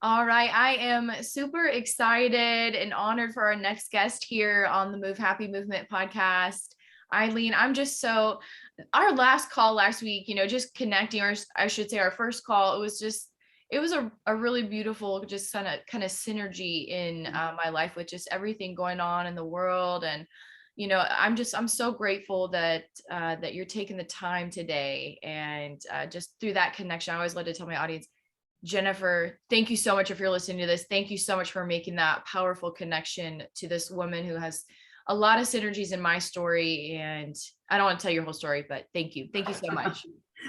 All right. I am super excited and honored for our next guest here on the Move Happy Movement podcast. Eileen, our last call last week, just connecting, or I should say our first call, it was a really beautiful, just kind of synergy in my life with just everything going on in the world. And, I'm so grateful that you're taking the time today. And just through that connection, I always love to tell my audience, Jennifer, thank you so much if you're listening to this. Thank you so much for making that powerful connection to this woman who has a lot of synergies in my story. And I don't want to tell your whole story, but thank you. Thank you so much.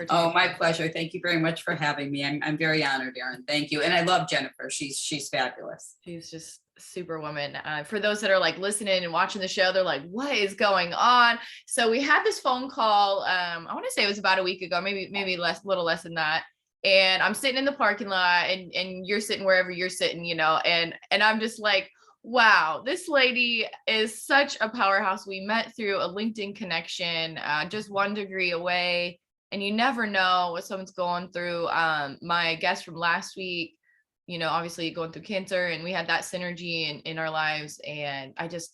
Oh, my pleasure. Thank you very much for having me. I'm very honored, Erin. Thank you. And I love Jennifer. She's fabulous. She's just superwoman. For those that are like listening and watching the show, they're like, what is going on? So we had this phone call. I want to say it was about a week ago, maybe little less than that. And I'm sitting in the parking lot and you're sitting wherever you're sitting, and I'm just like, wow, this lady is such a powerhouse. We met through a LinkedIn connection, just 1 degree away, and you never know what someone's going through. My guest from last week, obviously going through cancer, and we had that synergy in our lives. And I just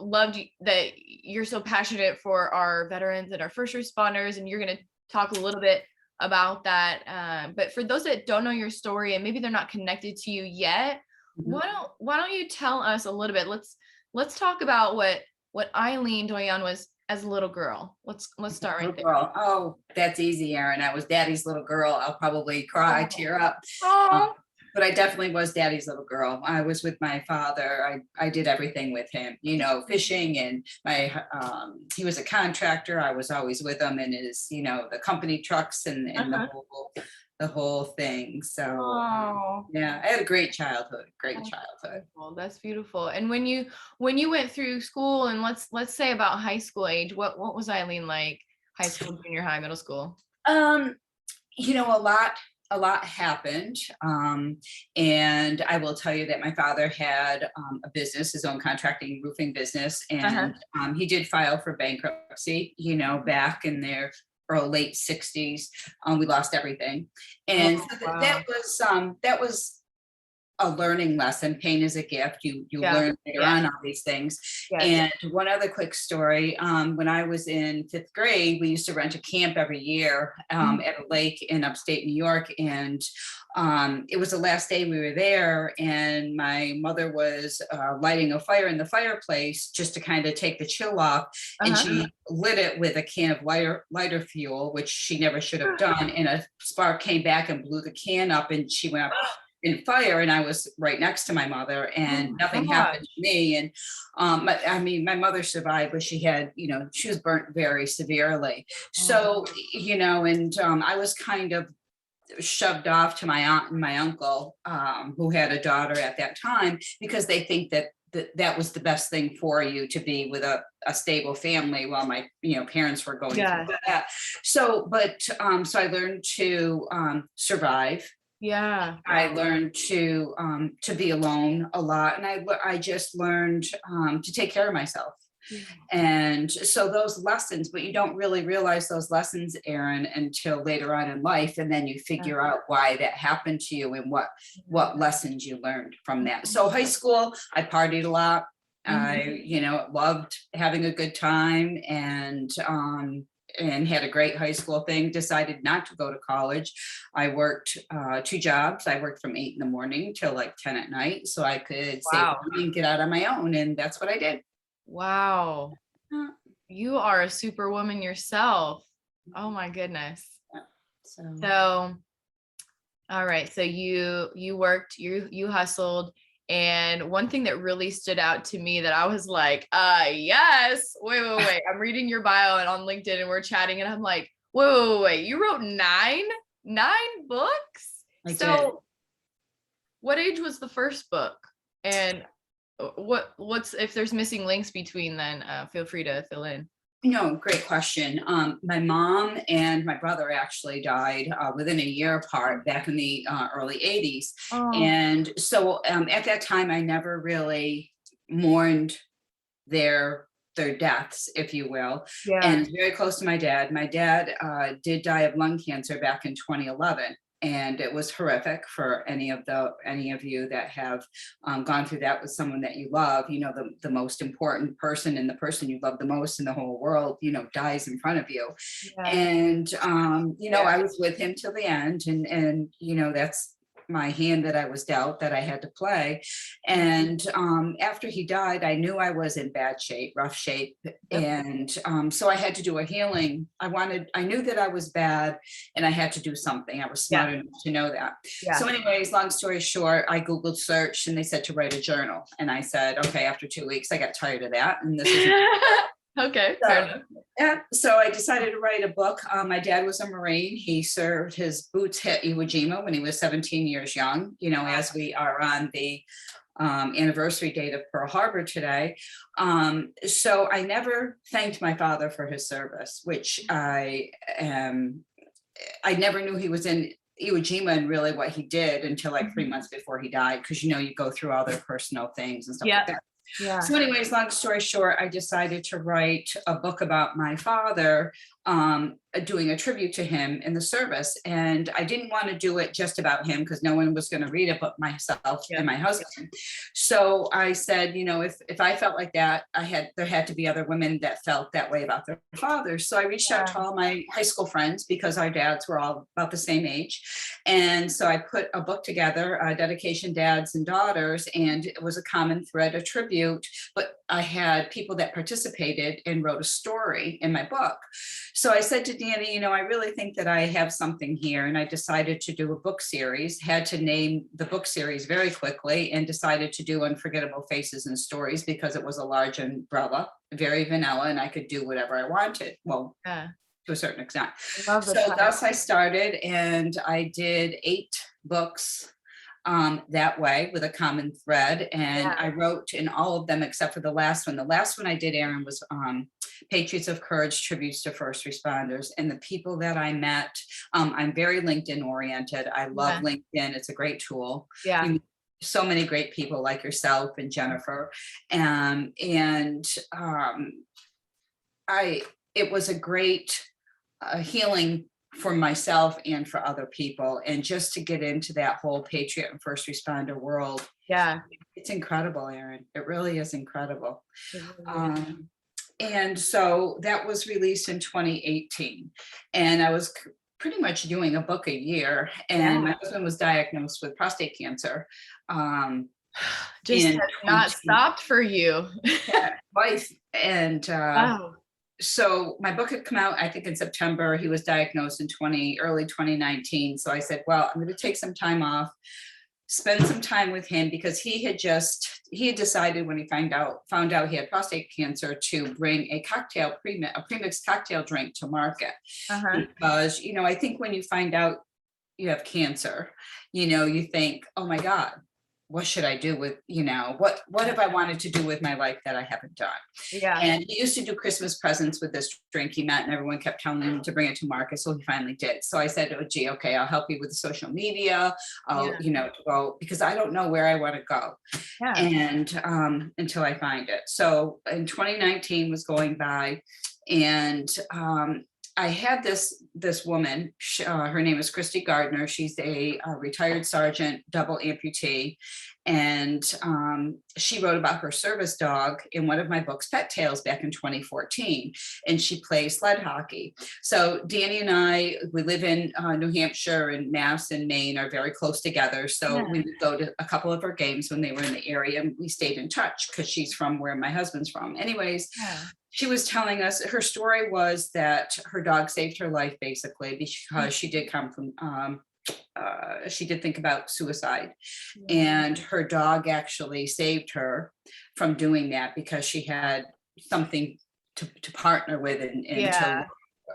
loved that you're so passionate for our veterans and our first responders, and you're going to talk a little bit about that. But for those that don't know your story and maybe they're not connected to you yet, why don't you tell us a little bit? Let's talk about what Eileen Doyan was as a little girl. Let's start right there. Girl. Oh, that's easy, Erin. I was daddy's little girl. I'll probably cry, tear up. But I definitely was daddy's little girl. I was with my father. I did everything with him, fishing, and he was a contractor. I was always with him in his, the company trucks and the whole thing. So yeah, I had a great childhood. Well, that's beautiful. And when you went through school, and let's say about high school age, what was Eileen like? High school, junior high, middle school? A lot happened. And I will tell you that my father had a business, his own contracting roofing business. And he did file for bankruptcy, back in their late 60s. We lost everything. And that was a learning lesson. Pain is a gift. You learn later on all these things. And one other quick story, when I was in 5th grade, we used to rent a camp every year at a lake in upstate New York. And it was the last day we were there, and my mother was lighting a fire in the fireplace just to kind of take the chill off. And she lit it with a can of lighter fuel, which she never should have done. And a spark came back and blew the can up, and she went up in fire. And I was right next to my mother, and nothing happened to me. And my mother survived, but she had, she was burnt very severely. So, and I was kind of shoved off to my aunt and my uncle, who had a daughter at that time, because they think that was the best thing for you, to be with a stable family, while my parents were going through that. So I learned to survive. I learned to be alone a lot, and I just learned to take care of myself. And so those lessons, but you don't really realize those lessons, Erin, until later on in life, and then you figure out why that happened to you and what lessons you learned from that. So high school, I partied a lot. I loved having a good time, and had a great high school thing. Decided not to go to college. I worked 2 jobs. I worked from 8 in the morning till like 10 at night, so I could save money and get out on my own. And that's what I did. Wow. You are a superwoman yourself. Oh my goodness. So all right. So you worked, you hustled. And one thing that really stood out to me that I was like, yes, wait. I'm reading your bio and on LinkedIn, and we're chatting, and I'm like, wait. You wrote 9 books? I did. What age was the first book? And what's, if there's missing links between, then feel free to fill in. Great question. My mom and my brother actually died within a year apart back in the early 80s. And so at that time, I never really mourned their deaths, if you will. And very close to my dad. My dad did die of lung cancer back in 2011. And it was horrific for any of you that have gone through that with someone that you love. You know, the most important person and the person you love the most in the whole world, you know, dies in front of you. Yeah. And you know, I was with him till the end, and you know, that's my hand that I was dealt, that I had to play. And after he died, I knew I was in bad shape, rough shape. And so I had to do a healing. I knew that I was bad and I had to do something. I was smart enough to know that. So anyways, long story short, I Googled search and they said to write a journal. And I said, okay, after 2 weeks, I got tired of that. And this is okay. Fair enough. Yeah, so I decided to write a book. My dad was a Marine. He served, his boots hit Iwo Jima when he was 17 years young, you know, as we are on the anniversary date of Pearl Harbor today. So I never thanked my father for his service, which I never knew he was in Iwo Jima and really what he did until like 3 months before he died. Cause you know, you go through all their personal things and stuff like that. Yeah. So anyways, long story short, I decided to write a book about my father, doing a tribute to him in the service. And I didn't want to do it just about him because no one was going to read it but myself and my husband. So I said, you know, if I felt like that, there had to be other women that felt that way about their fathers. So I reached out to all my high school friends because our dads were all about the same age. And so I put a book together, Dedication Dads and Daughters, and it was a common thread, a tribute, but I had people that participated and wrote a story in my book. So I said to Danny, you know, I really think that I have something here. And I decided to do a book series, had to name the book series very quickly, and decided to do Unforgettable Faces and Stories because it was a large umbrella, very vanilla, and I could do whatever I wanted. Well, to a certain extent. So thus I started, and I did 8 books that way with a common thread. And I wrote in all of them except for the last one. The last one I did, Erin, was Patriots of Courage, Tributes to First Responders. And the people that I met, I'm very LinkedIn oriented. I love LinkedIn. It's a great tool. Yeah. So many great people like yourself and Jennifer. It was a great healing for myself and for other people, and just to get into that whole patriot and first responder world. Yeah, it's incredible, Erin. It really is incredible. And so that was released in 2018, and I was pretty much doing a book a year, and my husband was diagnosed with prostate cancer. Just has not stopped for you. Life. And so my book had come out, I think in September. He was diagnosed in early 2019. So I said, well, I'm going to take some time off, spend some time with him, because he had decided when he found out he had prostate cancer to bring a premixed cocktail drink to market. Because, you know, I think when you find out you have cancer, you know, you think, oh my God, what should I do with, you know, what have I wanted to do with my life that I haven't done? Yeah. And he used to do Christmas presents with this drink he met, and everyone kept telling him to bring it to market. So he finally did. So I said, oh, gee, okay, I'll help you with the social media. You know, to go, because I don't know where I want to go. And until I find it. So in 2019 was going by, and I had this woman, her name is Christy Gardner. She's a retired sergeant, double amputee. And she wrote about her service dog in one of my books, Pet Tales, back in 2014. And she plays sled hockey. So Danny and I, we live in New Hampshire, and Mass and Maine are very close together. So we would go to a couple of her games when they were in the area, and we stayed in touch because she's from where my husband's from. Anyways, she was telling us, her story was that her dog saved her life, basically, because she did come from, she did think about suicide, and her dog actually saved her from doing that because she had something to partner with and to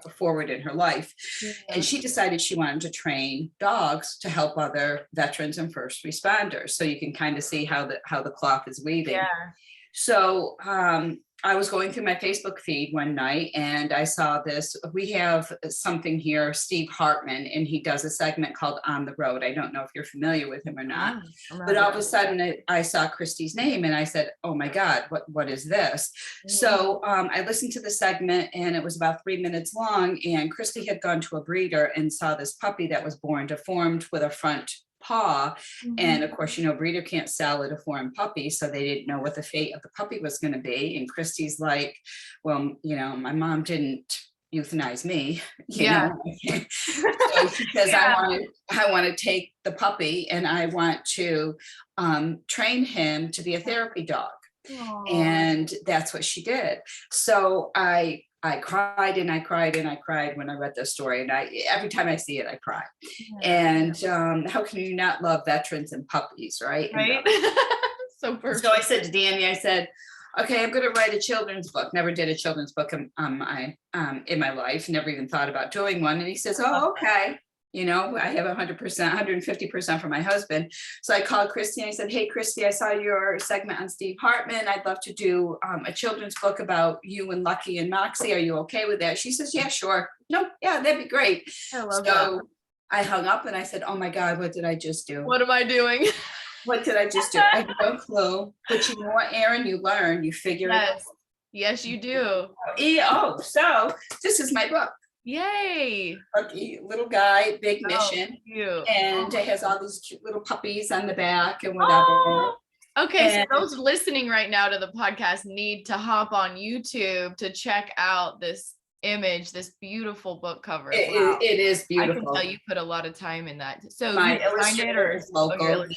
forward in her life. And she decided she wanted to train dogs to help other veterans and first responders. So you can kind of see how the cloth is weaving. So I was going through my Facebook feed one night and I saw this. We have something here, Steve Hartman, and he does a segment called On the Road. I don't know if you're familiar with him or not, but all of a sudden I saw Christy's name and I said, oh my God, what is this? So I listened to the segment and it was about 3 minutes long, and Christy had gone to a breeder and saw this puppy that was born deformed with a front paw. And of course, breeder can't sell a deformed puppy, so they didn't know what the fate of the puppy was going to be. And Christy's like, well, my mom didn't euthanize me, you know. So she says, I want to take the puppy and I want to train him to be a therapy dog. Aww. And that's what she did. So I cried and I cried and I cried when I read this story, and every time I see it, I cry. And how can you not love veterans and puppies, right? Right. So perfect. So I said to Danny, I said, okay, I'm going to write a children's book. Never did a children's book in my life. Never even thought about doing one. And he says, oh, okay. I have 100%, 150% for my husband. So I called Christy and I said, hey, Christy, I saw your segment on Steve Hartman. I'd love to do a children's book about you and Lucky and Moxie. Are you okay with that? She says, yeah, sure. No, yeah, that'd be great. I love that. I hung up and I said, oh my God, what did I just do? What am I doing? What did I just do? I have no clue. But you know what, Erin, you learn, you figure it out. Yes, you do. Oh, so this is my book. Yay. Lucky little guy, big mission. And it has all these cute little puppies on the back and whatever. Okay, so those listening right now to the podcast need to hop on YouTube to check out this image, this beautiful book cover. It is beautiful. I can tell you put a lot of time in that. So my illustrator is local.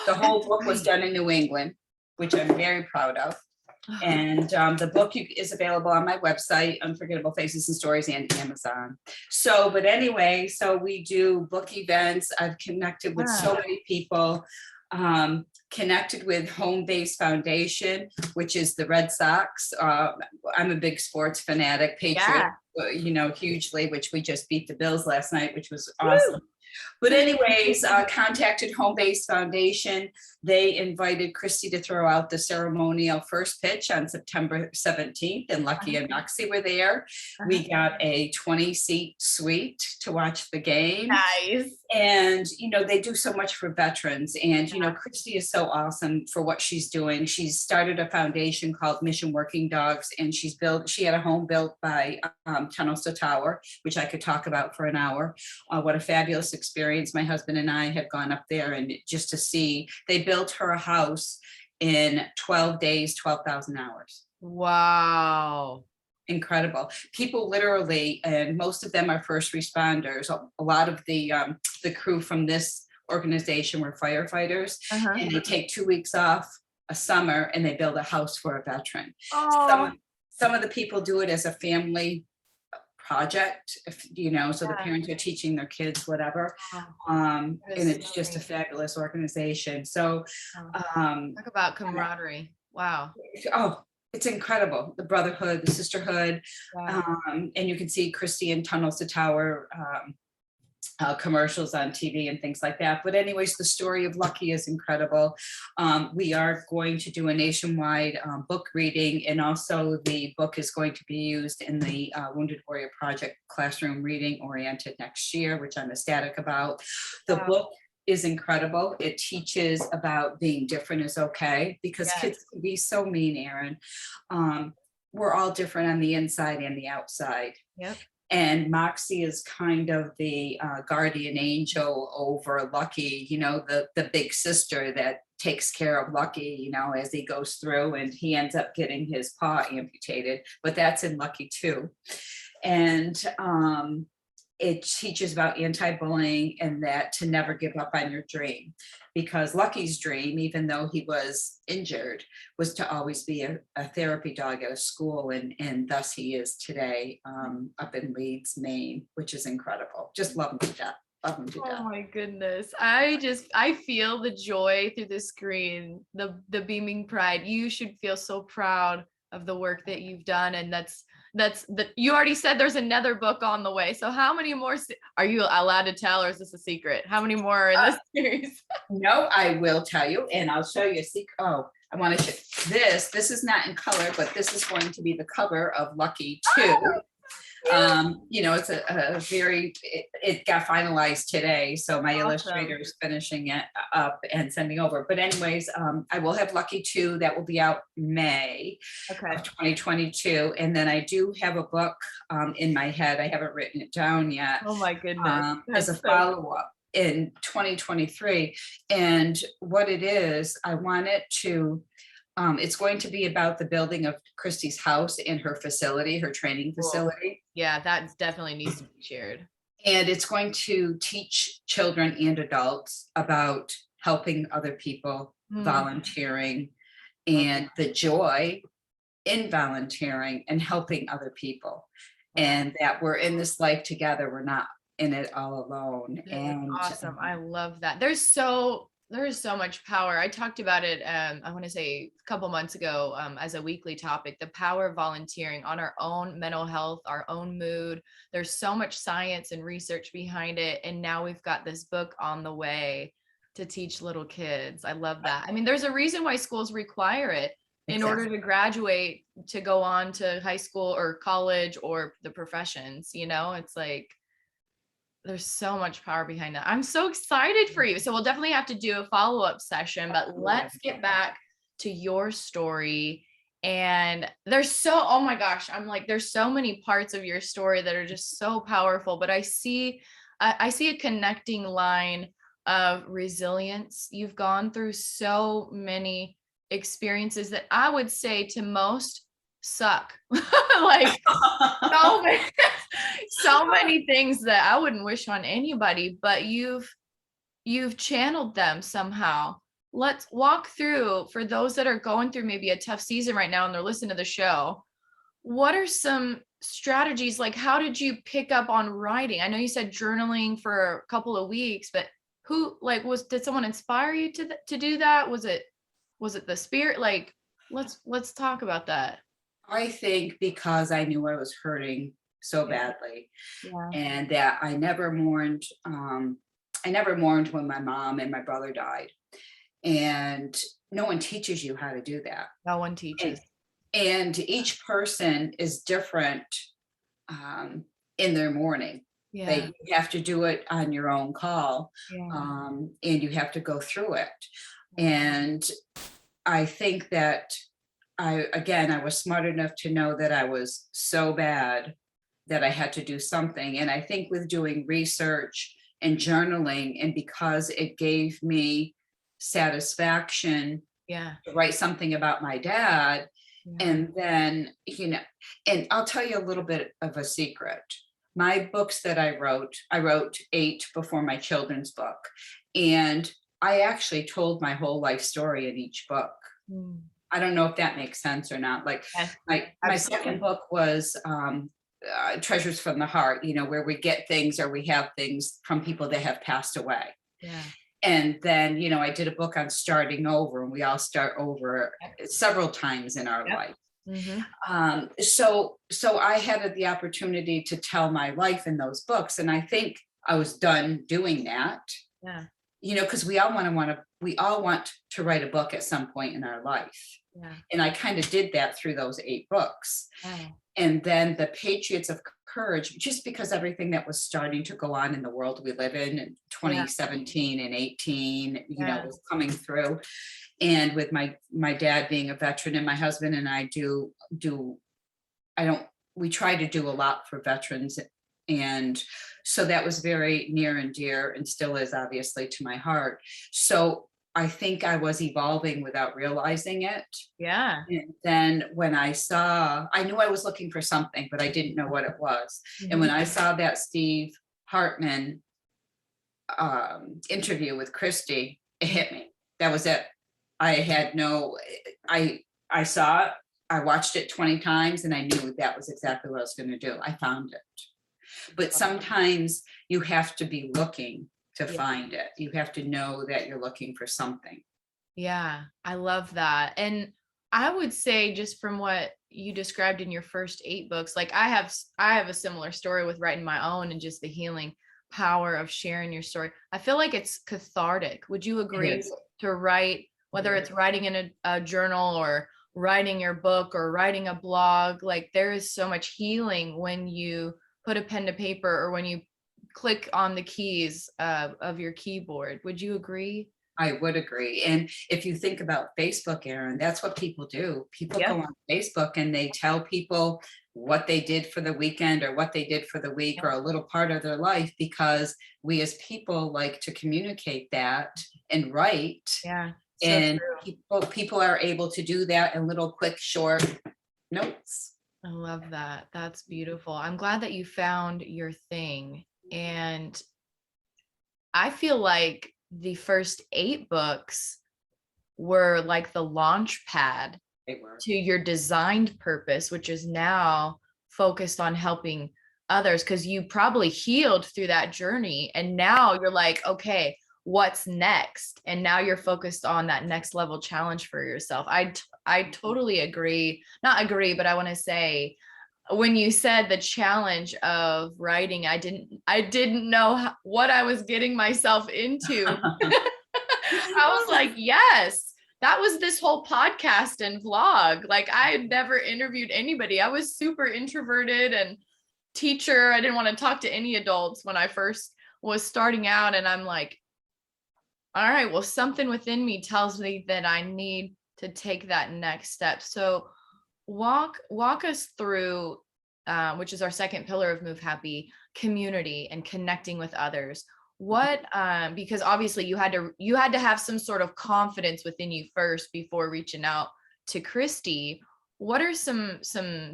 The whole book was done in New England, which I'm very proud of. And the book is available on my website, Unforgettable Faces and Stories, and Amazon. But anyway, so we do book events. I've connected with so many people, connected with Home Base Foundation, which is the Red Sox. I'm a big sports fanatic, Patriot, hugely, which we just beat the Bills last night, which was awesome. Woo! But anyways, contacted Home Base Foundation. They invited Christy to throw out the ceremonial first pitch on September 17th, and Lucky and Moxie were there. We got a 20-seat suite to watch the game. Nice. And, they do so much for veterans. And, Christy is so awesome for what she's doing. She's started a foundation called Mission Working Dogs, and she had a home built by Tunnels to Tower, which I could talk about for an hour. What a fabulous experience. My husband and I have gone up there, and just to see, they built her a house in 12 days, 12,000 hours. Wow. Incredible. People literally, and most of them are first responders. A lot of the crew from this organization were firefighters, and they take 2 weeks off a summer and they build a house for a veteran. Some of the people do it as a family project, so the parents are teaching their kids whatever, and it's just a fabulous organization. So talk about camaraderie. Wow. It's incredible, the brotherhood, the sisterhood. And you can see Christy and Tunnels to Tower commercials on TV and things like that. But anyways, the story of Lucky is incredible. We are going to do a nationwide book reading, and also the book is going to be used in the Wounded Warrior Project classroom reading oriented next year, which I'm ecstatic about. The book is incredible. It teaches about being different is okay, because kids can be so mean, Erin. We're all different on the inside and the outside. Yep. And Moxie is kind of the guardian angel over Lucky, the big sister that takes care of Lucky, as he goes through, and he ends up getting his paw amputated, but that's in Lucky too. And it teaches about anti-bullying and that to never give up on your dream, because Lucky's dream, even though he was injured, was to always be a therapy dog at a school, and thus he is today up in Leeds, Maine, which is incredible. Just love him to death. Love him to death. Oh my goodness. I feel the joy through the screen, the beaming pride. You should feel so proud of the work that you've done, and you already said there's another book on the way. So how many more are you allowed to tell, or is this a secret? How many more are in this series? No, I will tell you, and I'll show you a secret. Oh, I want to this is not in color, but this is going to be the cover of Lucky 2. It's a very, it got finalized today. So my illustrator is finishing it up and sending over. But anyways, I will have Lucky 2 that will be out May of 2022. And then I do have a book in my head. I haven't written it down yet. Oh my goodness. As a follow-up in 2023. And what it is, I want it to, it's going to be about the building of Christy's house and her facility, her training facility. Yeah, that definitely needs to be shared. And it's going to teach children and adults about helping other people, volunteering, and the joy in volunteering and helping other people. And that we're in this life together. We're not in it all alone. And awesome. I love that. There is so much power. I talked about it, I want to say a couple months ago, as a weekly topic, the power of volunteering on our own mental health, our own mood. There's so much science and research behind it. And now we've got this book on the way to teach little kids. I love that. I mean, there's a reason why schools require it in order to graduate, to go on to high school or college or the professions. It's like, there's so much power behind that. I'm so excited for you. So we'll definitely have to do a follow-up session, but let's get back to your story. And oh my gosh, I'm like, there's so many parts of your story that are just so powerful, but I see a connecting line of resilience. You've gone through so many experiences that I would say to most suck. Like so many things that I wouldn't wish on anybody, but you've channeled them somehow. Let's walk through, for those that are going through maybe a tough season right now and they're listening to the show, what are some strategies? Like, how did you pick up on writing? I know you said journaling for a couple of weeks, but did someone inspire you to do that? Was it the spirit? Like, let's talk about that. I think because I knew I was hurting so badly, and that I never mourned when my mom and my brother died. And no one teaches you how to do that. No one teaches. And each person is different in their mourning. Yeah. You have to do it on your own call, and you have to go through it. And I think that I was smart enough to know that I was so bad that I had to do something. And I think with doing research and journaling, and because it gave me satisfaction to write something about my dad, and then, and I'll tell you a little bit of a secret. My books that I wrote 8 before my children's book. And I actually told my whole life story in each book. I don't know if that makes sense or not. Like my second book was Treasures from the Heart, where we get things or we have things from people that have passed away. Yeah. And then, I did a book on starting over, and we all start over several times in our life. Mm-hmm. So I had the opportunity to tell my life in those books. And I think I was done doing that. Yeah. Because we all want to write a book at some point in our life. Yeah. And I kind of did that through those 8 books. Wow. And then the Patriots of Courage, just because everything that was starting to go on in the world we live in 2017 and 18, was coming through. And with my dad being a veteran, and my husband and I we try to do a lot for veterans. And so that was very near and dear, and still is, obviously, to my heart. So I think I was evolving without realizing it. Yeah. And then when I knew I was looking for something, but I didn't know what it was. Mm-hmm. And when I saw that Steve Hartman interview with Christy, it hit me. That was it. I saw it, I watched it 20 times, and I knew that was exactly what I was going to do. I found it. But sometimes you have to be looking to find it. You have to know that you're looking for something. Yeah, I love that. And I would say, just from what you described in your first 8 books, like I have a similar story with writing my own, and just the healing power of sharing your story. I feel like it's cathartic. Would you agree to write whether it's writing in a journal or writing your book or writing a blog. Like there is so much healing when you put a pen to paper or when you click on the keys of your keyboard. Would you agree? I would agree. And if you think about Facebook, Erin, that's what people do. People Yep. go on Facebook and they tell people what they did for the weekend or what they did for the week, Yep. or a little part of their life, because we as people like to communicate that and write. Yeah. So And true. people are able to do that in little quick short notes. I love that. That's beautiful. I'm glad that you found your thing. And I feel like the first 8 books were like the launch pad They were. to your designed purpose, which is now focused on helping others, because you probably healed through that journey. And now you're like, okay, what's next? And now you're focused on that next level challenge for yourself. I totally agree. Not agree, but I want to say, when you said the challenge of writing, I didn't know what I was getting myself into. I was like, yes, that was this whole podcast and vlog. Like I had never interviewed anybody. I was super introverted and teacher. I didn't want to talk to any adults when I first was starting out. And I'm like, all right, well, something within me tells me that I need to take that next step. So walk us through, which is our second pillar of Move Happy, community and connecting with others. What, because obviously you had to have some sort of confidence within you first before reaching out to Christy. What are some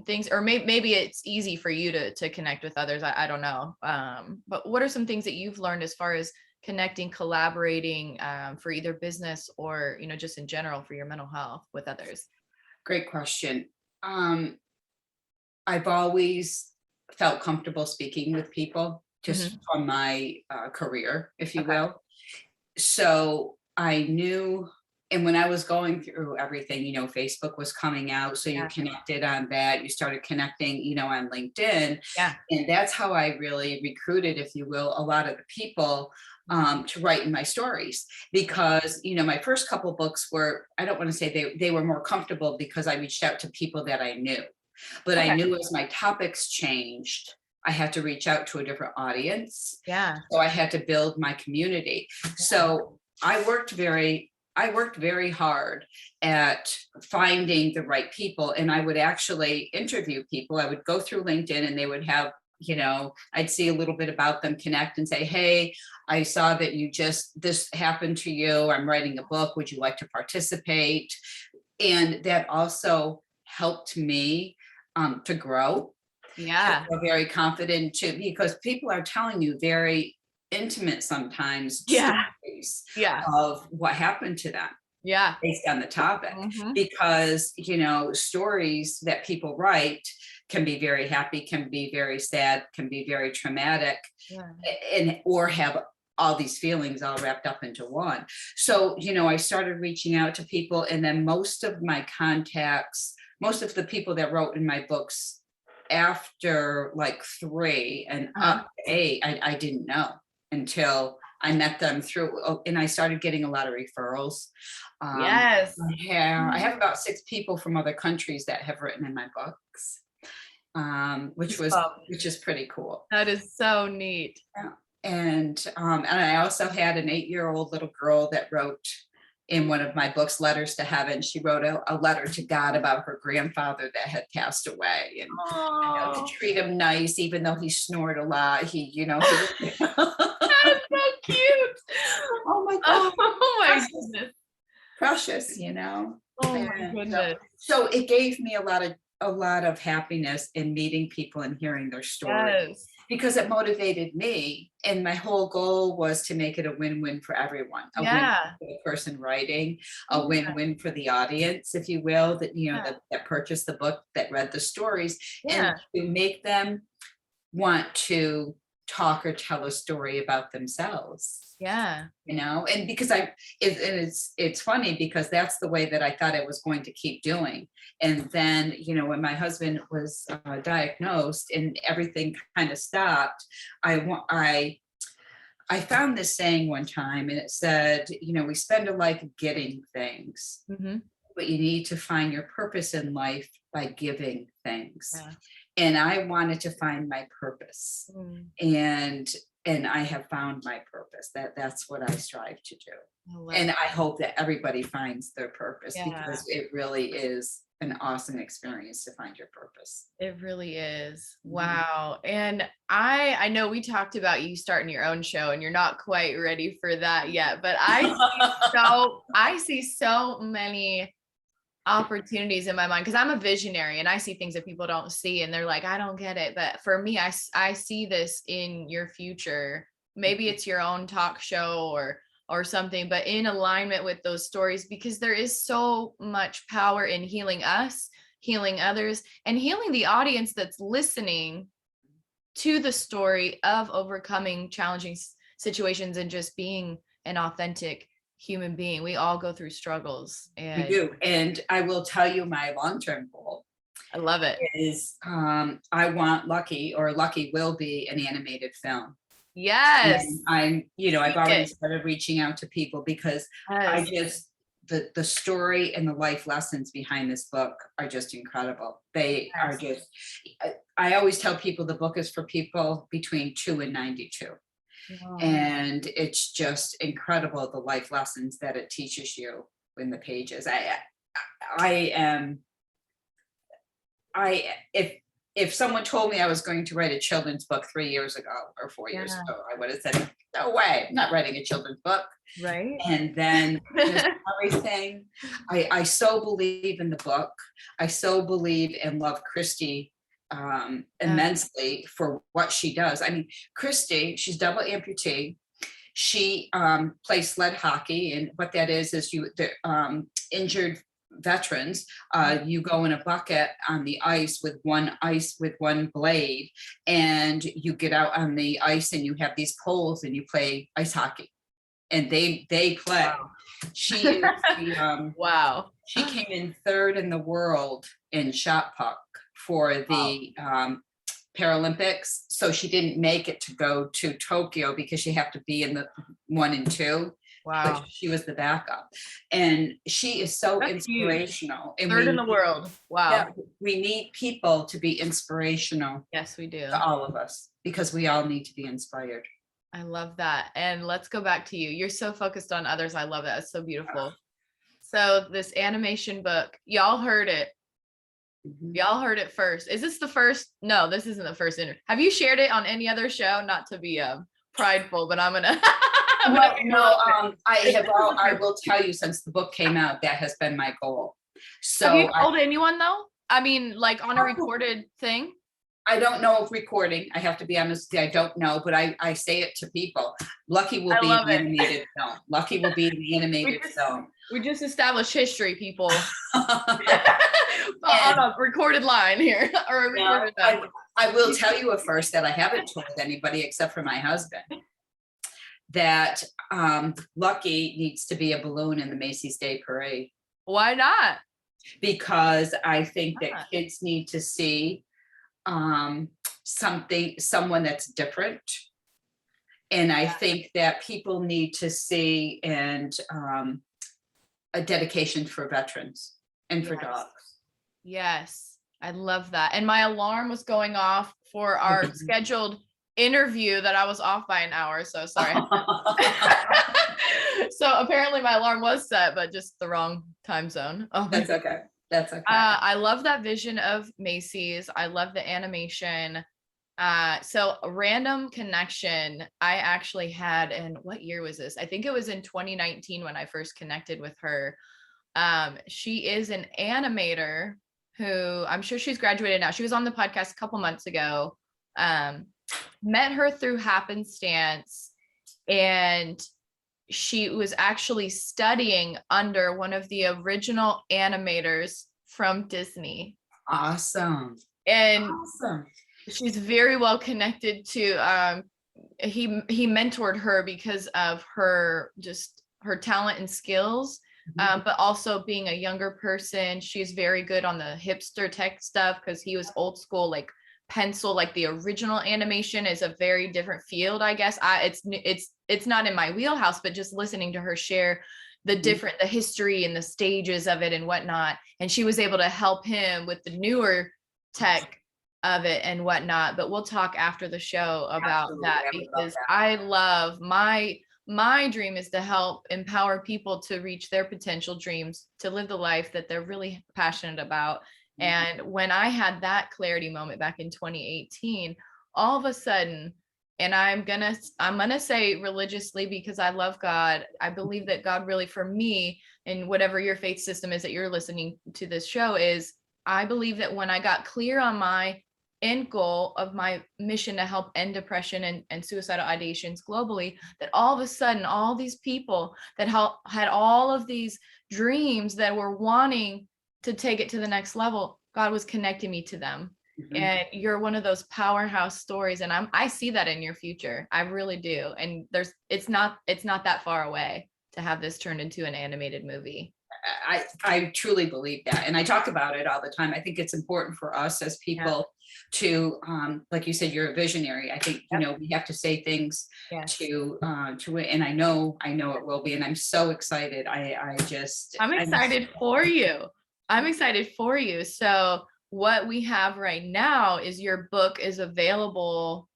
things, or maybe it's easy for you to connect with others. I don't know. But what are some things that you've learned as far as connecting, collaborating, for either business or, just in general for your mental health with others? Great question. I've always felt comfortable speaking with people, just from my career, if you Okay. will. So I knew, and when I was going through everything, Facebook was coming out. So you Yeah. connected on that. You started connecting, on LinkedIn. Yeah. And that's how I really recruited, if you will, a lot of the people to write in my stories. Because, my first couple books were, I don't want to say they were more comfortable because I reached out to people that I knew. But I Okay. knew as my topics changed, I had to reach out to a different audience. Yeah. So I had to build my community. So I worked very hard at finding the right people. And I would actually interview people. I would go through LinkedIn and they would have, I'd see a little bit about them, connect and say, hey, I saw that this happened to you. I'm writing a book. Would you like to participate? And that also helped me to grow. Yeah. I feel very confident too, because people are telling you very intimate sometimes Yeah. stories Yeah. of what happened to them. Yeah. Based on the topic, Mhm. because stories that people write can be very happy, can be very sad, can be very traumatic, Yeah. or have all these feelings all wrapped up into one. So, I started reaching out to people, and then most of the people that wrote in my books after like 3 and up to 8, I didn't know until I met them and I started getting a lot of referrals. Yes. I have about 6 people from other countries that have written in my books, which is pretty cool. That is so neat. Yeah. And I also had an 8-year-old little girl that wrote in one of my books, Letters to Heaven. She wrote a letter to God about her grandfather that had passed away, and to treat him nice, even though he snored a lot. That is so cute. Oh my God. Oh my goodness. Precious, Oh my goodness. So it gave me a lot of happiness in meeting people and hearing their stories. Yes. Because it motivated me, and my whole goal was to make it a win-win for everyone. A win for the person writing, a win-win for the audience, if you will, that purchased the book, that read the stories, and to make them want to talk or tell a story about themselves. Yeah. And because it's funny because that's the way that I thought I was going to keep doing. And then, when my husband was diagnosed and everything kind of stopped, I I found this saying one time, and it said, you know, we spend a life getting things, but you need to find your purpose in life by giving things. Yeah. And I wanted to find my purpose. And I have found my purpose. That's what I strive to do. And I hope that everybody finds their purpose, because it really is an awesome experience to find your purpose. It really is. Wow. And I know we talked about you starting your own show, and you're not quite ready for that yet, but I see so many opportunities in my mind, because I'm a visionary and I see things that people don't see, and they're like, I don't get it. But for me, I see this in your future. Maybe it's your own talk show or something, but in alignment with those stories, because there is so much power in healing us, healing others, and healing the audience that's listening to the story of overcoming challenging situations and just being an authentic human being. We all go through struggles, and we do. And I will tell you my long-term goal. I love it. Is I want Lucky will be an animated film. Yes. And I've already started reaching out to people, because I just, the story and the life lessons behind this book are just incredible. They are just, I always tell people the book is for people between 2 and 92. Wow. And it's just incredible, the life lessons that it teaches you in the pages. If someone told me I was going to write a children's book 3 years ago or 4 years ago, I would have said, no way, I'm not writing a children's book. Right. And then just everything, I so believe in the book. I so believe and love Christy immensely for what she does. I mean, Christy, she's double amputee. She plays sled hockey, and what that is the injured veterans, you go in a bucket on the ice with one blade, and you get out on the ice and you have these poles and you play ice hockey, and they play. Wow. She is wow. She came in third in the world in shot puck for the Paralympics. So she didn't make it to go to Tokyo because you have to be in the 1 and 2. Wow. But she was the backup. And she is so inspirational. And third in the world. Wow. Yeah, we need people to be inspirational. Yes, we do. To all of us, because we all need to be inspired. I love that. And let's go back to you. You're so focused on others. I love it. It's so beautiful. So this animation book, y'all heard it. Y'all heard it first. Is this the first? No, this isn't the first interview. Have you shared it on any other show? Not to be prideful, but I'm gonna I will tell you, since the book came out, that has been my goal. So have you told anyone though? I mean, like on a recorded thing? I don't know if recording, I have to be honest, I don't know, but I say it to people. Lucky will be an animated film. Lucky will be an animated film. We just established history, people. On a recorded line here. Or a recorded I will tell you first that I haven't told anybody except for my husband, that Lucky needs to be a balloon in the Macy's Day Parade. Why not? Because I think that kids need to see someone that's different. And I think that people need to see a dedication for veterans and for dogs. Yes, I love that. And my alarm was going off for our scheduled interview that I was off by an hour. So sorry. So apparently my alarm was set, but just the wrong time zone. Oh, that's okay. That's okay. I love that vision of Macy's. I love the animation. So a random connection I actually had in, what year was this? I think it was in 2019 when I first connected with her. She is an animator who, I'm sure she's graduated now. She was on the podcast a couple months ago. Met her through happenstance, and she was actually studying under one of the original animators from Disney. Awesome. And she's very well connected to, he mentored her because of her talent and skills. But also being a younger person, she's very good on the hipster tech stuff because he was old school, like pencil, like the original animation is a very different field, I guess. It's not in my wheelhouse, but just listening to her share the history and the stages of it and whatnot. And she was able to help him with the newer tech of it and whatnot. But we'll talk after the show about that, because I love my dream is to help empower people to reach their potential dreams, to live the life that they're really passionate about. And when I had that clarity moment back in 2018, all of a sudden, and I'm gonna say religiously, because I love God, I believe that God really, for me, and whatever your faith system is that you're listening to this show is, I believe that when I got clear on my end goal of my mission to help end depression and suicidal ideations globally, that all of a sudden, all these people that had all of these dreams that were wanting to take it to the next level, God was connecting me to them. And you're one of those powerhouse stories, and I see that in your future. I really do. And it's not that far away to have this turned into an animated movie. I truly believe that. And I talk about it all the time. I think it's important for us as people to, like you said, you're a visionary. I think, you know, we have to say things to it. And I know it will be. And I'm so excited. I'm excited for you. I'm excited for you. So what we have right now is your book is available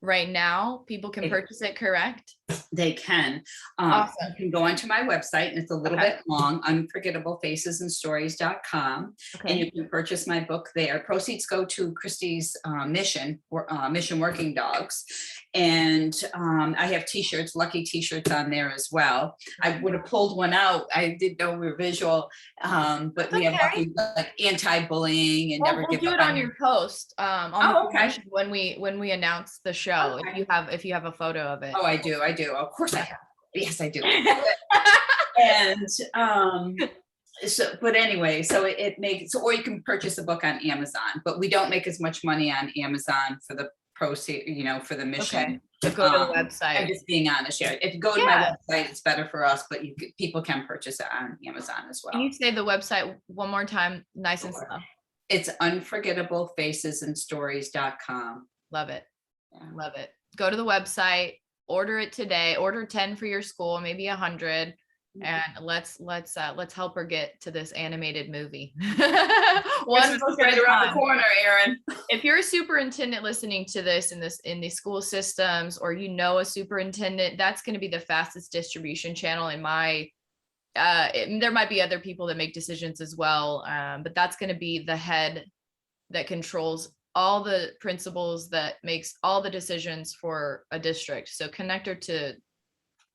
right now. People can purchase it, correct? They can. Awesome. You can go onto my website, and it's a little bit long, unforgettablefacesandsstories.com. And you can purchase my book there. Proceeds go to Christy's mission Working Dogs. And I have t-shirts, lucky t-shirts on there as well. I would have pulled one out. I didn't know we were visual, but we have lucky, like anti-bullying and never give up. We'll do it on your post when we announce the show. If you have a photo of it. Oh, I do. Of course I have. Yes, I do. And but anyway, so it makes, or you can purchase a book on Amazon, but we don't make as much money on Amazon for the proceed, for the mission. So go to the website. I'm just being honest here. If you go to my website, it's better for us, but people can purchase it on Amazon as well. Can you say the website one more time, nice and slow? It's unforgettablefacesandsstories.com. Love it. Yeah. Love it. Go to the website, order it today, order 10 for your school, maybe 100. And let's help her get to this animated movie. One book right around the corner, Erin. If you're a superintendent listening to this in the school systems, or a superintendent, that's going to be the fastest distribution channel in my. There might be other people that make decisions as well, but that's going to be the head that controls all the principals, that makes all the decisions for a district. So connect her to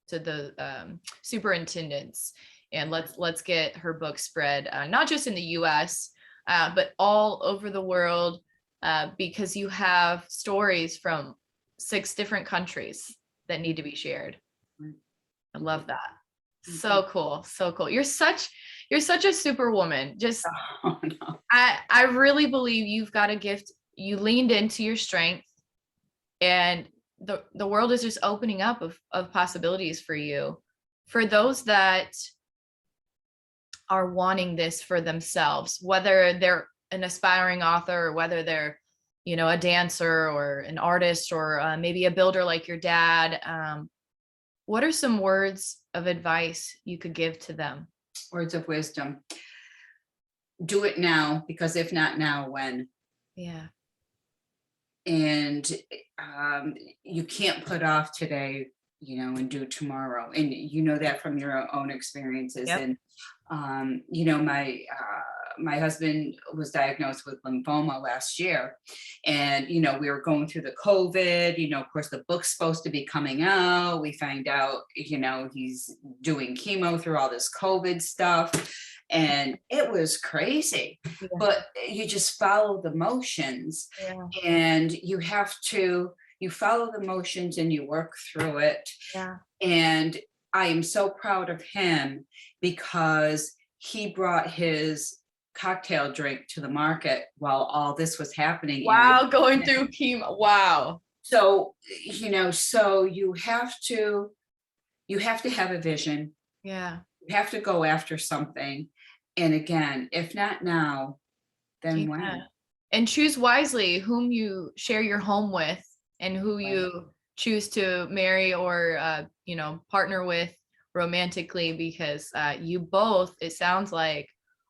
the superintendents, and let's get her book spread, not just in the US, but all over the world, because you have stories from 6 different countries that need to be shared. I love that. So cool. You're such a superwoman. Just I really believe you've got a gift. You leaned into your strength, and the world is just opening up of possibilities for you. For those that are wanting this for themselves, whether they're an aspiring author, or whether they're, a dancer or an artist, or maybe a builder like your dad, what are some words of advice you could give to them? Words of wisdom. Do it now, because if not now, when? Yeah. And you can't put off today, and do tomorrow. And that from your own experiences. Yep. And, my husband was diagnosed with lymphoma last year, and, we were going through the COVID, of course, the book's supposed to be coming out. We find out, he's doing chemo through all this COVID stuff. And it was crazy, but you just follow the motions, and you follow the motions and you work through it. Yeah. And I am so proud of him, because he brought his cocktail drink to the market while all this was happening. Wow. Going through chemo. Wow. So, so you have to have a vision. Yeah. You have to go after something. And again, if not now, then when? And choose wisely whom you share your home with and who you choose to marry or, partner with romantically, because you both, it sounds like,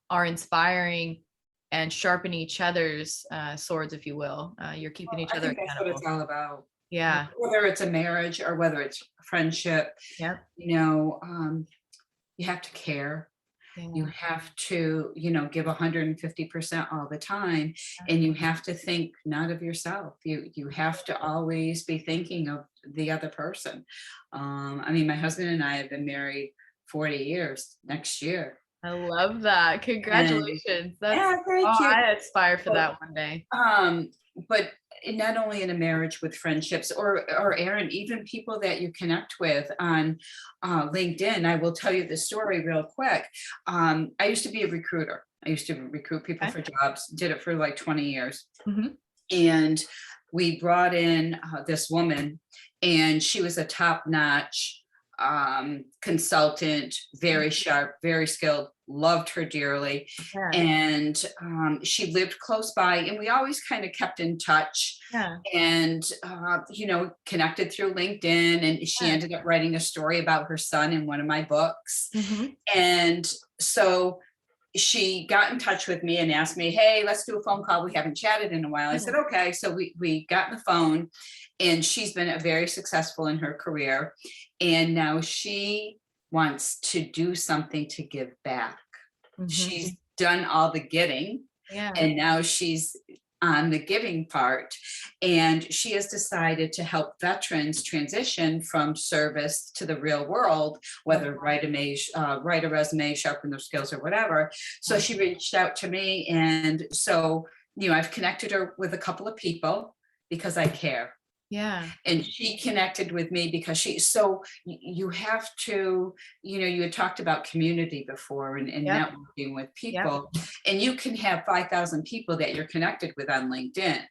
are inspiring and sharpening each other's swords, if you will. You're keeping each I other think that's what it's accountable. all about. Yeah. Whether it's a marriage or whether it's friendship, Yep. you have to care. You Yeah. have to, give 150% all the time. And you have to think not of yourself. You have to always be thinking of the other person. I mean, my husband and I have been married 40 years next year. I love that. And Congratulations. That's, yeah, thank you. I aspire for But, that one day. but not only in a marriage, with friendships, or Erin, even people that you connect with on LinkedIn. I will tell you the story real quick. I used to be a recruiter. I used to recruit people Okay. for jobs, did it for like 20 years. Mhm. And we brought in this woman, and she was a top-notch consultant, very sharp, very skilled, loved her dearly. Yeah. And she lived close by, and we always kind of kept in touch. Yeah. And connected through LinkedIn, and she Yeah. ended up writing a story about her son in one of my books. Mhm. And so she got in touch with me and asked me, hey, let's do a phone call. We haven't chatted in a while. I said, okay. So we got on the phone, and she's been very successful in her career. And now she wants to do something to give back. Mhm. She's done all the getting, Yeah. and now she's on the giving part. And she has decided to help veterans transition from service to the real world, whether write a resume, sharpen their skills, or whatever. So she reached out to me, and so I've connected her with a couple of people because I care. Yeah. And she connected with me because you have to, you had talked about community before, and Yep. networking with Yep. people. And you can have 5,000 people that you're connected with on LinkedIn,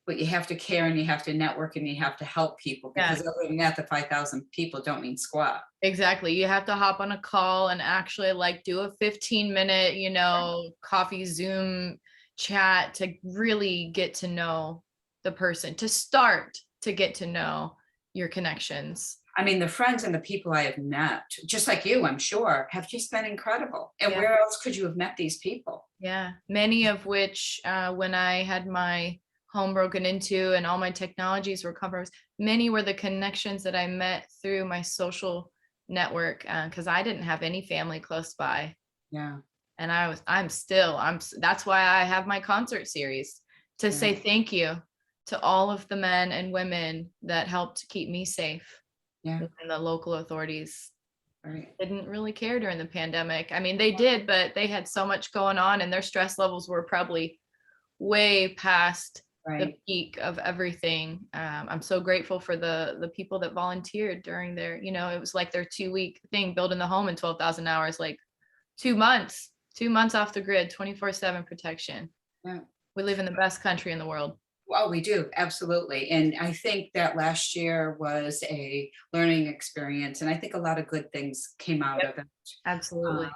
but you have to care, and you have to network, and you have to help people, Yeah. because other than that, the 5,000 people don't mean squat. Exactly. You have to hop on a call and actually do a 15-minute, coffee Zoom chat to really get to know the person, to start to get to know your connections. I mean, the friends and the people I have met, just like you, I'm sure, have just been incredible. And Yeah. where else could you have met these people? Yeah. Many of which, when I had my home broken into and all my technologies were compromised, many were the connections that I met through my social network, because I didn't have any family close by. Yeah. And that's why I have my concert series, to say thank you to all of the men and women that helped keep me safe. Yeah. And the local authorities Right. didn't really care during the pandemic. I mean, they did, but they had so much going on, and their stress levels were probably way past the peak of everything. I'm so grateful for the people that volunteered during their, it was like their 2-week thing, building the home in 12,000 hours, like 2 months off the grid, 24/7 protection. Yeah. We live in the best country in the world. Well, we do, absolutely. And I think that last year was a learning experience, and I think a lot of good things came out of it. Absolutely.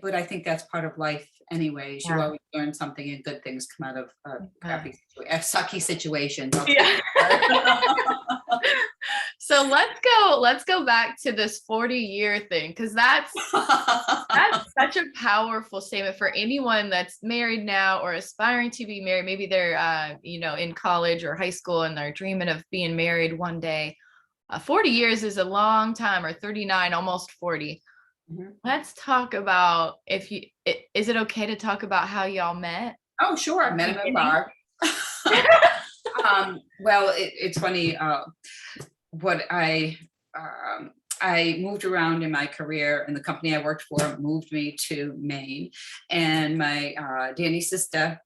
But I think that's part of life anyways. You Yeah. always learn something, and good things come out of Yeah. sucky situations. Yeah. So let's go back to this 40-year thing, because that's such a powerful statement for anyone that's married now or aspiring to be married. Maybe they're in college or high school, and they're dreaming of being married one day. 40 years is a long time, or 39, almost 40. Mm-hmm. Let's talk about, is it okay to talk about how y'all met? Oh, sure. I met him at a bar. Well, it's funny. What I moved around in my career, and the company I worked for moved me to Maine, and my Danny's sister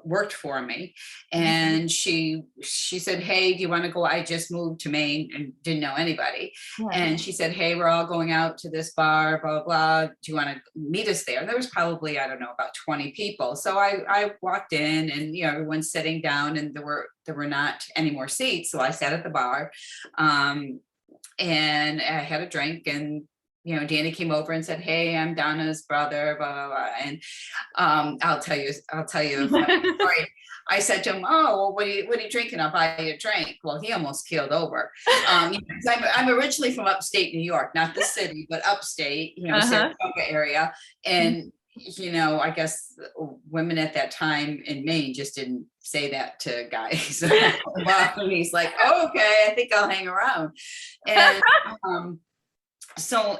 worked for me, and she said, hey, do you want to go? I just moved to Maine and didn't know anybody. Yeah. And she said, hey, we're all going out to this bar, blah, blah, blah. Do you want to meet us there? And there was probably, I don't know, about 20 people. So I walked in, and everyone's sitting down, and there were not any more seats. So I sat at the bar. And I had a drink, and you know, Danny came over and said, "Hey, I'm Donna's brother, blah, blah, blah." And I'll tell you a funny story. I said to him, "Oh, well, what are you drinking? I'll buy you a drink." Well, he almost keeled over. You know, 'cause I'm originally from upstate New York, not the city, but upstate, you know, Saratoga area. And, you know, I guess women at that time in Maine just didn't say that to guys. Well, and he's like, "Oh, okay, I think I'll hang around." And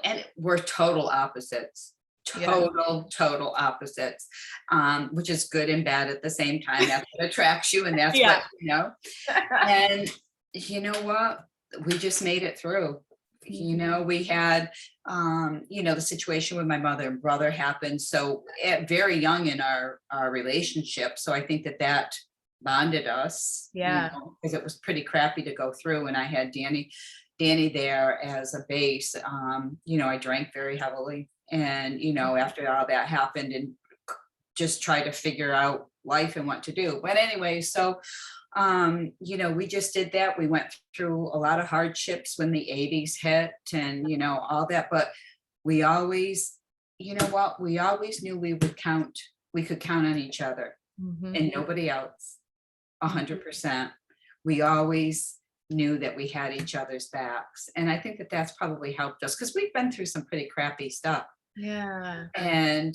and we're total opposites, total opposites, which is good and bad at the same time. That's what attracts you, and that's what, you know. And you know what? We just made it through. You know, we had, you know, the situation with my mother and brother happened so very young in our relationship. So I think that bonded us. Yeah. You know, because it was pretty crappy to go through, and I had Danny there as a base. You know, I drank very heavily, and, you know, after all that happened, and just try to figure out life and what to do. But anyway, so, you know, we just did that. We went through a lot of hardships when the 80s hit, and, you know, all that, but we always, you know what, we always knew we could count on each other and nobody else. 100%. We always knew that we had each other's backs, and I think that's probably helped us, because we've been through some pretty crappy stuff. And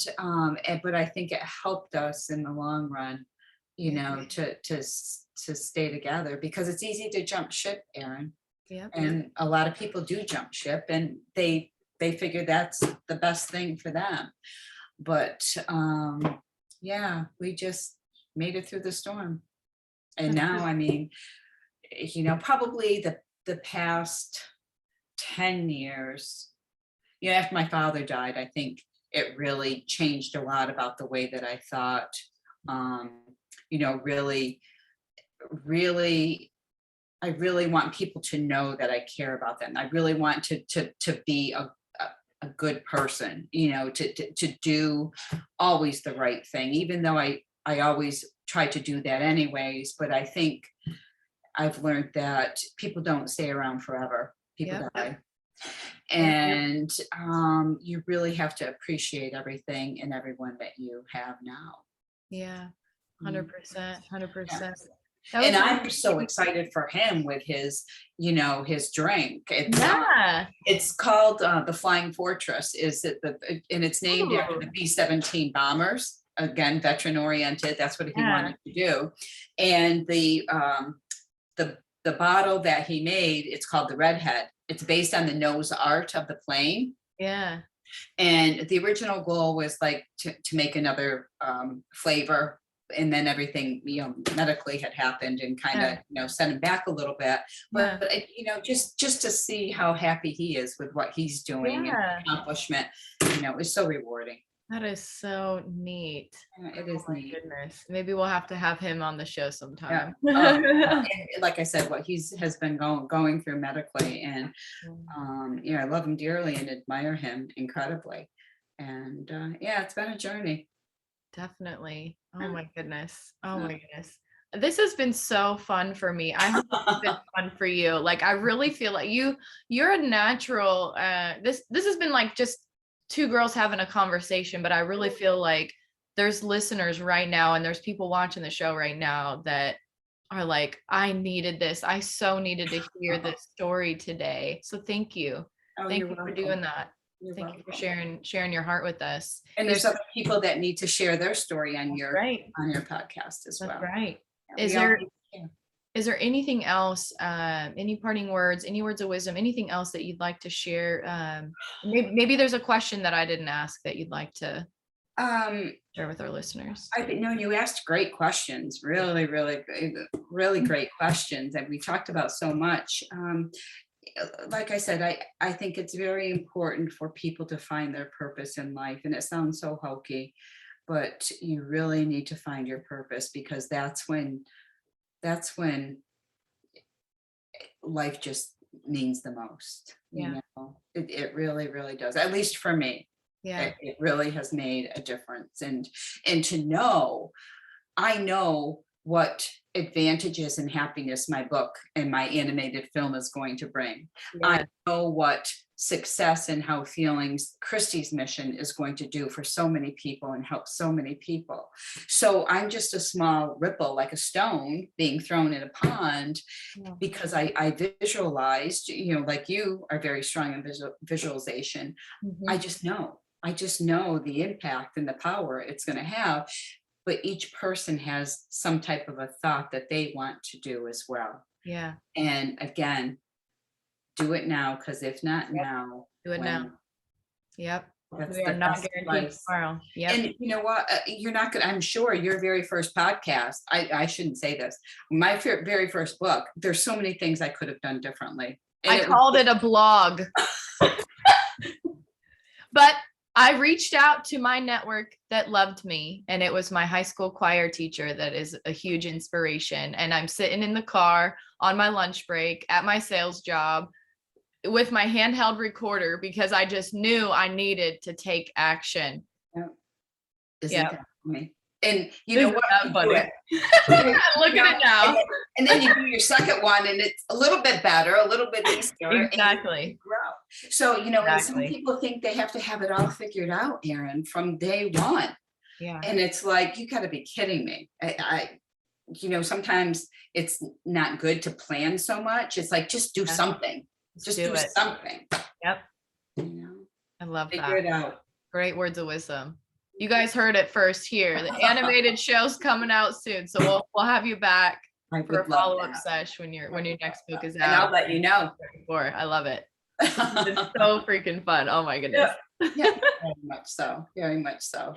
but I think it helped us in the long run, you know, to stay together, because it's easy to jump ship, Erin. And a lot of people do jump ship, and they figure that's the best thing for them. But yeah, we just made it through the storm. And now, I mean, you know, probably the past 10 years, you know, after my father died, I think it really changed a lot about the way that I thought. You know, really, I really want people to know that I care about them. I really want to be a good person, you know, to do always the right thing, even though I always try to do that anyways. But I think I've learned that people don't stay around forever. People die. And you really have to appreciate everything and everyone that you have now. 100%. 100%. And I'm so excited for him with his, you know, his drink. It's called the Flying Fortress. And it's named after the B-17 bombers. Again, veteran oriented. That's what he wanted to do. And the bottle that he made, it's called the Redhead. It's based on the nose art of the plane. And the original goal was like to make another flavor, and then everything, you know, medically had happened and kind of, you know, sent him back a little bit. But you know, just to see how happy he is with what he's doing and accomplishment, you know, is so rewarding. That is so neat. It is neat. Goodness. Maybe we'll have to have him on the show sometime. And like I said, what has been going through medically, and you know, I love him dearly and admire him incredibly. And yeah, it's been a journey. Definitely. Oh my goodness. Oh my goodness. This has been so fun for me. I hope it's been fun for you. Like, I really feel like you're a natural. This has been like just two girls having a conversation, but I really feel like there's listeners right now, and there's people watching the show right now that are like, I needed this. I so needed to hear this story today. So thank you. Thank you for doing that. Thank you for sharing your heart with us. And there's other people that need to share their story on your podcast as well. That's right. Is there anything else, any parting words, any words of wisdom, anything else that you'd like to share? Maybe there's a question that I didn't ask that you'd like to share with our listeners. I think, no, you asked great questions, really great questions. And we talked about so much. Like I said, I think it's very important for people to find their purpose in life. And it sounds so hokey, but you really need to find your purpose, because that's when life just means the most. You know? It really does, at least for me. It really has made a difference. And to know, I know what advantages and happiness my book and my animated film is going to bring. I know what success and how feelings Christy's mission is going to do for so many people and help so many people. So I'm just a small ripple, like a stone being thrown in a pond, because I visualized, like you are very strong in visualization. I just know the impact and the power it's going to have. But each person has some type of a thought that they want to do as well. Yeah. And again, do it now, because if not now, do it when? now. Yep. That's We are the not best guaranteed advice. tomorrow. Yep. And you know what? You're not gonna, I'm sure your very first podcast, I shouldn't say this, my very first book, there's so many things I could have done differently. And I called it a blog. But I reached out to my network that loved me, and it was my high school choir teacher that is a huge inspiration. And I'm sitting in the car on my lunch break at my sales job with my handheld recorder, because I just knew I needed to take action. Isn't that funny? And you Isn't know what? that You funny? do it. Look at it now. And then you do your second one, and it's a little bit better, a little bit easier. Exactly. And you grow. So, and some Exactly. people think they have to have it all figured out, Erin, from day one. Yeah. And it's like, you got to be kidding me. I sometimes it's not good to plan so much. It's like, just do something. Just do something. Yep. I love that. Figure it out. Great words of wisdom. You guys heard it first here. The animated show's coming out soon, so we'll have you back for a follow-up sesh when your next book is out. And I'll let you know. I love it. It's so freaking fun. Oh my goodness. Yeah, very much so. Very much so.